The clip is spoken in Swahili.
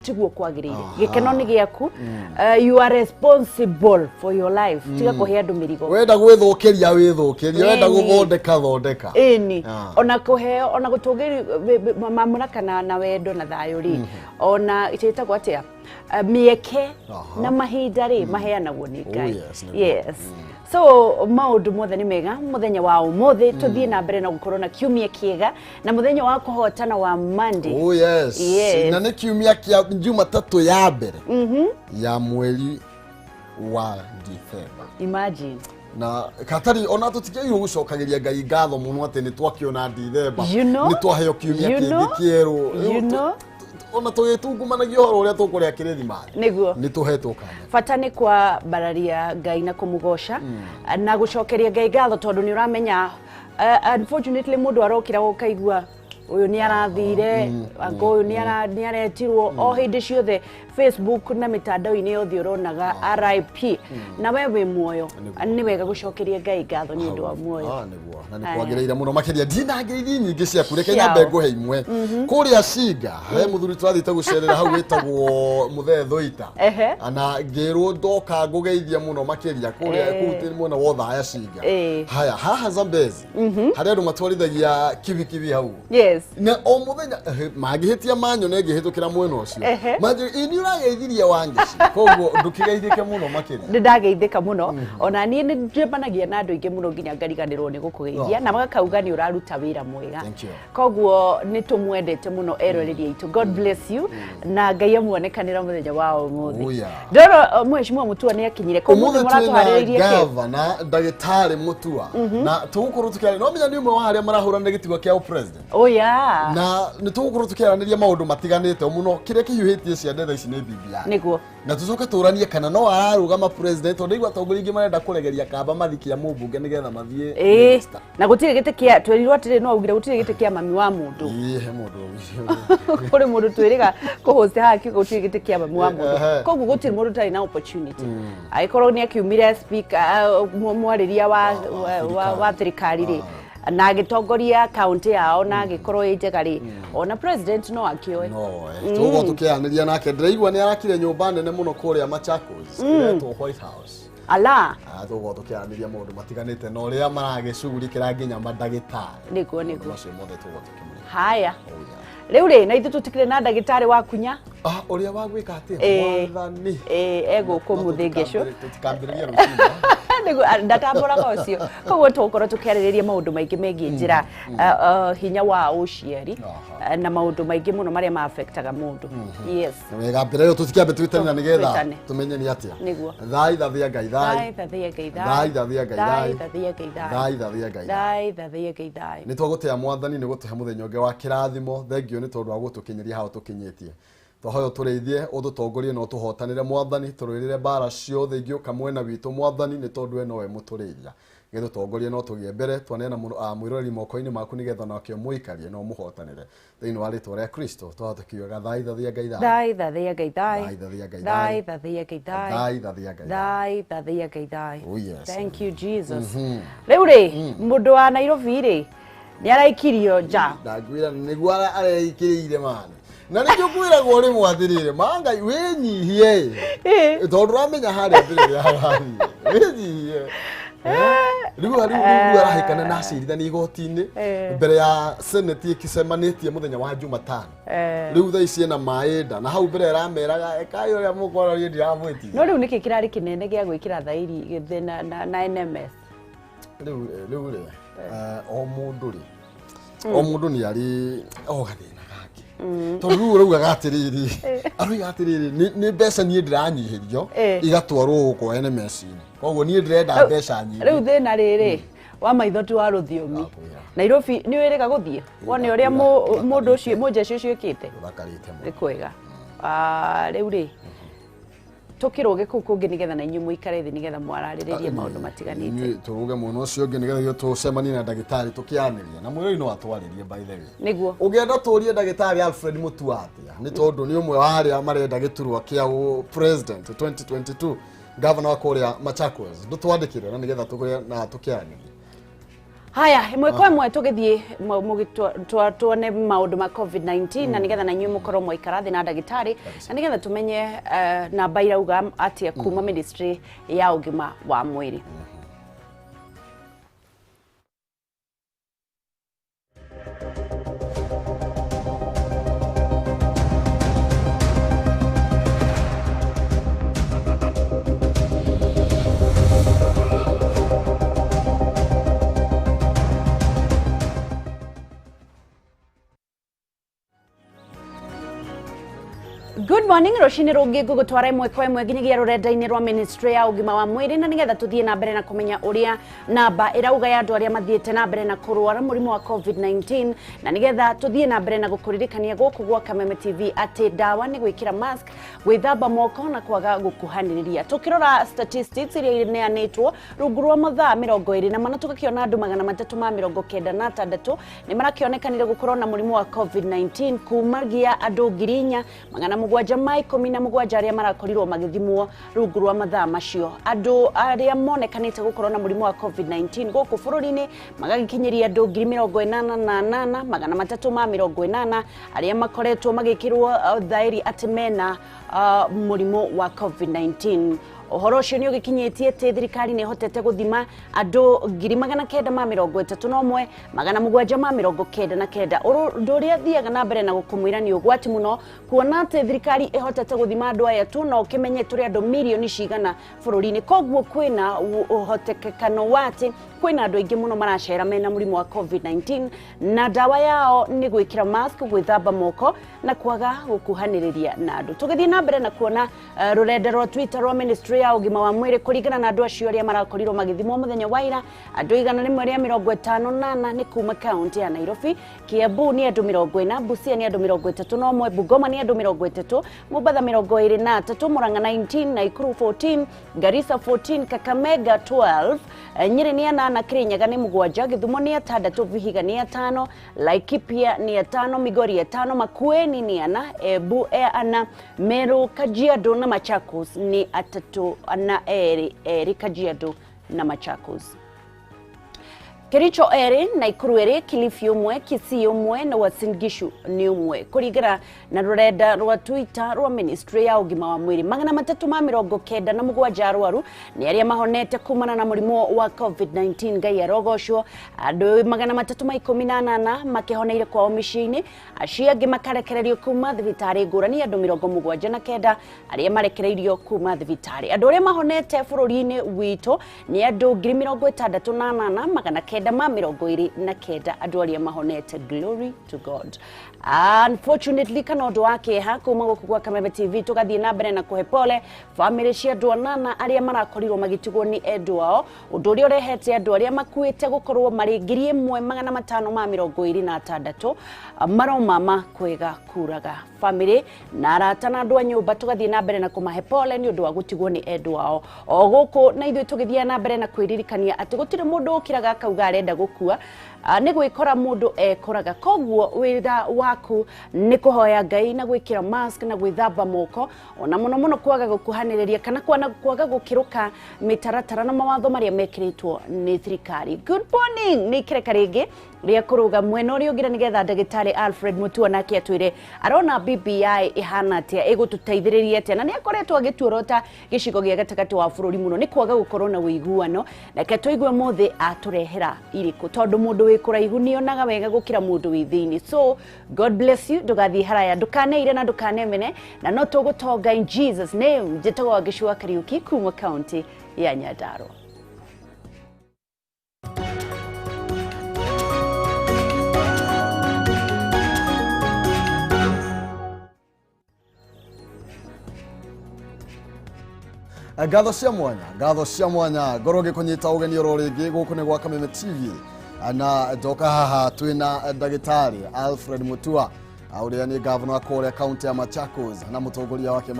tiguo kwagirire gikeno ni giaku you are responsible for your life tiga kuhe andu mirigo wenda gwithukiria withukiria wenda guthondeka eni ona kuheo ona gutugiri mamura kana na wendo na thayo ri ona iteta gwatia mieke na mahinda ri maheanagwo ni Ngai yes so maundu mothe ni mega muthenya wa umuthi tuthie na mbere na gukorwo na kiumia kiega na muthenya wa kuhotana wa Monday yes na ni kiumia kia Jumatatu ya mbere ya mweri wa December imagine na katari ona tutikio gucokagiria Ngai ngatho muno ati ni twakiona December ni twaheo kiumia kingi kieru ona tugitungumanagia horo uria tukuria kirithimani niguo ni tuhetwo kana bata ni kwa bararia Ngai na kumugosha na gucokeria Ngai ngatho tondu ni uramenya unfortunately mundu arokira gukaigua uyu ni arathire ango uyu ni aretirwo o hindi ciothe Facebook na mitandao-ini yothe uronaga RIP na wewe muoyo ni wega gucokeria Ngai ngatho ni undu wa muoyo niguo na ni kwagiriire muno makiria ndinangiririe nyingi cia kureke nyambe nguhe imwe kuria Singa he muthuri twathite gucerera hau wetagwo Muthetho Ita ana ngirwo ndoka ngugeithia muno makiria kuria kutiri muno wotha ya Singa haya haha Zambezi hari andu matwarithagia kibi hau yes na o muthenya magihitia manyo ne ngihitukira mwena ucio manyo ini urageithiria Wangeci koguo ndukigeithike muno makiria ndageithika muno ona ni njembanagia na andu ingi muno nginya ngariganirwo ni gukugeithia na magakauga ni uraruta wira mwega koguo ni tumwendete muno eroreri itu God bless you na Ngai amuonekanira muthenya wa umuthi ndoro mweshimwa Mutua ni akinyire koguo muratwariririe gavana ndagitari Mutua na tugukorwo tukiari no menya ni umwe wa haria marahurana gitigo kia president na ni tugukorwo tukiaraniria maundu matiganite muno kiria kihuhitie cia ndetha ici ni BBI niguo na tucoka turanie kana no ararugama president tondu igwa tongoria ingi marenda kuregeria kamba mathikia mubunge nigetha mathie minister na gutire gite kia twerirwo atire no augire gutire gite kia mami wa mundu he mundu kuri mundu twiriga kuhoste haki gutire gite kia mami wa mundu koguo gutire mundu tari na opportunity aikorwo ni akiumira speaker mwariria wa thirikari ri na gitongoria county yao na gikorwo ijegari ona president no akioe tugo tukianiria nake ndiraigwa ni arakire nyumba nene muno kuria Machakos kiretwo White House ala tugo tukianiria maundu matiganite no ria maragicugurikira nginya mandagitari niguo cio mothe tugo tukimuri haya riu ri na ithu tutikire na ndagitari wa kunya uria wagwika atia mwathani ego kumuthingesho tutikambiriria rutina ndatambura gocio koguo tukoro tukiaririria maundu maingi megie njira hinya wa uciari na maundu maingi muno maria ma affectaga mundu yes wega mbere yo tutikiambe twitana nigetha tumenye ni atia thai thathia Ngai thai ni twagutea mwathani ni gutuhe muthenya ungi wa kirathimo thengio ni tondu wa gutukinyiria hao tukinyitie twahoyo tureithie udutongorie no tuhotanire mwathani tururire bara ciothe ingioka mwena witu mwathani ni tondu eno we muturiria getho tongorie no tugie mbere twanena mwirori moko-ini maku nigetha nakio muikarie no muhotanire thiini wa ritwa ria Kristo twahatukiuga thai thathia Ngai thank you Jesus riu ri mundu wa Nairobi ri ni araikirio nja ndagwira niguo araikirire mani na nikyo kwiragwo ri mwathirire manga winyihie tondu ramenya haria mbere hari winyihie riu arahikana na acirithania igoti-ini mbere ya senate ikicemanitie muthenya wa Jumatano riu thaa ici ena maenda na hau mbere rameraga ekai uria mukwararia ndiramwiti no riu niki kirari kinene gia gwikira thairi na NMS riu o mundu ni ari gathina gake tondu riu agatiriri ni mbeca ni ndiranyihirio igatwarwo guko NMS-ini koguo ni ndirenda mbeca nyingi riu thina riri wa maitho tu wa ruthiomi Nairobi ni wirika guthie wone uria mundu ucio mujeshi ucio ikite kwega riu ri tukiruge kungi nigetha na inyu muikare thi nigetha mwarariririe maundu matiganite turuge muno ucio ngi nigetha tucemanie na ndagitari tukianiria na mwirori no atwaririe by the way niguo ungienda turie ndagitari Alfred Mutua atia ni tondu ni umwe wa haria marenda giturwa kia president 2022 governor wa kuria Machakos ndutwandikire na nigetha tukuria na tukianiria Haya, mweko mwe tugithie tuone maundu ma COVID-19 na nigetha na nyuĩ mũkorwo mwaikara thĩ na ndagĩtarĩ na nigetha tumenye namba irauga atia kuma ministry ya ũgima wa mwĩrĩ. Good morning, Roshini Rogi gugutwara imwe kwa imwe nginyagia rurenda-inĩ rwa ministry ya ũgima wa mwĩrĩ na nigetha tuthie na mbere na kumenya uria namba irauga ya andu aria mathiete na mbere na kurwara murimu wa COVID-19 na nigetha tuthie na mbere na gukuririkania guku gwa Kameme TV ati dawa ni gwikira mask, gwithamba moko na kwaga gukuhaniriria. Tukirora statistics iria ineanitwo rungu rwa mathaa 24 tugakiona andu 396 ni marakionekanire gukorwo na murimu wa COVID-19 kumagia andu 4,717 aria marakorirwo magithimwo rungu rwa mathaa macio. Andu aria monekanite gukorwo na murimu wa COVID-19 guku bururi-ini magagikinyiria andu 88,380 aria makoretwo magikirwo thairi ati mena murimu wa COVID-19. Uhoro ucio ni ugikinyitie ati thirikari ni hotete guthima andu 931 799 undu uria thiaga na mbere na gukumwira ni ugwati muno kuona ati thirikari ihotete guthima andu aya tu no kimenye turi andu milioni cigana bururi-ini koguo kwina uhotekekano wati kwina andu aingi muno maracera mena murimu wa COVID-19 na dawa yao ni gwikira mask, gwithamba moko na kwaga gukuhaniriria na andu. Tugithie na mbere na kuona rurenda rwa Twitter rwa ministry ya ũgima wa mwĩrĩ kũringana na andu acio aria marakorirwo magithimwo muthenya wa ira andu 158 ni kuma county ya Nairobi, Kiambu ni andu 40, Busia ni andu 31, Bungoma ni andu 30, Mombasa 23, Murang'a 19, Nakuru 14, Garissa 14, Kakamega 12, Nyeri ni 8, Kirinyaga ni 7, Githumo ni 6, Vihiga ni 5, Laikipia ni 5, Migori 5, Makueni ni 4, Embu 4, Meru, Kajiado na Machakos ni 3 na eri Kajiado na Machakos. Kericho eri, Nakuru eri, Kilifi umwe, Kisii umwe na Uasin Gishu ni umwe. Kurigana na rurenda rwa Twitter rwa ministry ya ũgima wa mwĩrĩ 397 arwaru ni aria mahonete kumana na murimu wa COVID-19 Ngai arogocwo. Andu 318 makihoneire kwao mĩciĩ-inĩ, acio angĩ makarekererio kuma thibitari ngũrani andu 79 aria marekereirio kuma thibitari. Andu aria mahonete bururi-ini witu ni andu 68,929 andu aria mahonete. Glory to God. Unfortunately kana undu wake ha kuma guku gwa Kameme TV tugathie na mbere na kuhe pole family cia andu 8 aria marakorirwo magitigwo ni endu ao, undu uria urehete andu aria makuite gukorwo mari 1,526 maroma kwega kuraga family na arata na andu a nyumba. Tugathie na mbere na kumahe pole ni undu wa gutigwo ni endu ao. O guku na ithuĩ tugithia na mbere na kwiririkania ati gutire mundu ukiraga akauga arenda gukua, ni gwikora mundu ekoraga. Koguo wira waku ni kuhoya Ngai na gwikira mask na gwithamba moko, ona muno kwaga gukuhaniriria kana kwaga gukiruka mitaratara na mawatho maria mekiritwo ni thirikari. Good morning ni kireka ringi ria kuruga mwena uria ugira nigetha ndagĩtarĩ Alfred Mutua nake atwire arona BBI ihana atia igututeithiriria atia na ni akoretwo agituorota gicigo gia gatagati wa bururi muno ni kwaga gukorwo na uiguano na ketwigue mothe aturehera iriku tondu mundu wi kuraihu ni onaga wega gukira mundu wi thiini. So God bless you, ndugathie haraya ndukaneire na ndukanemene na no tugutonga in Jesus name. Njitagwo Gicua Kariuki kuma county ya Nyandarua. Ngatho cia mwanya ngoroge kunyita ugeni oro ringi guku ni gwa Kameme TV na ndoka haha twina ndagĩtarĩ Alfred Mutua uria ni governor wa County ya Machakos na mutongoria wake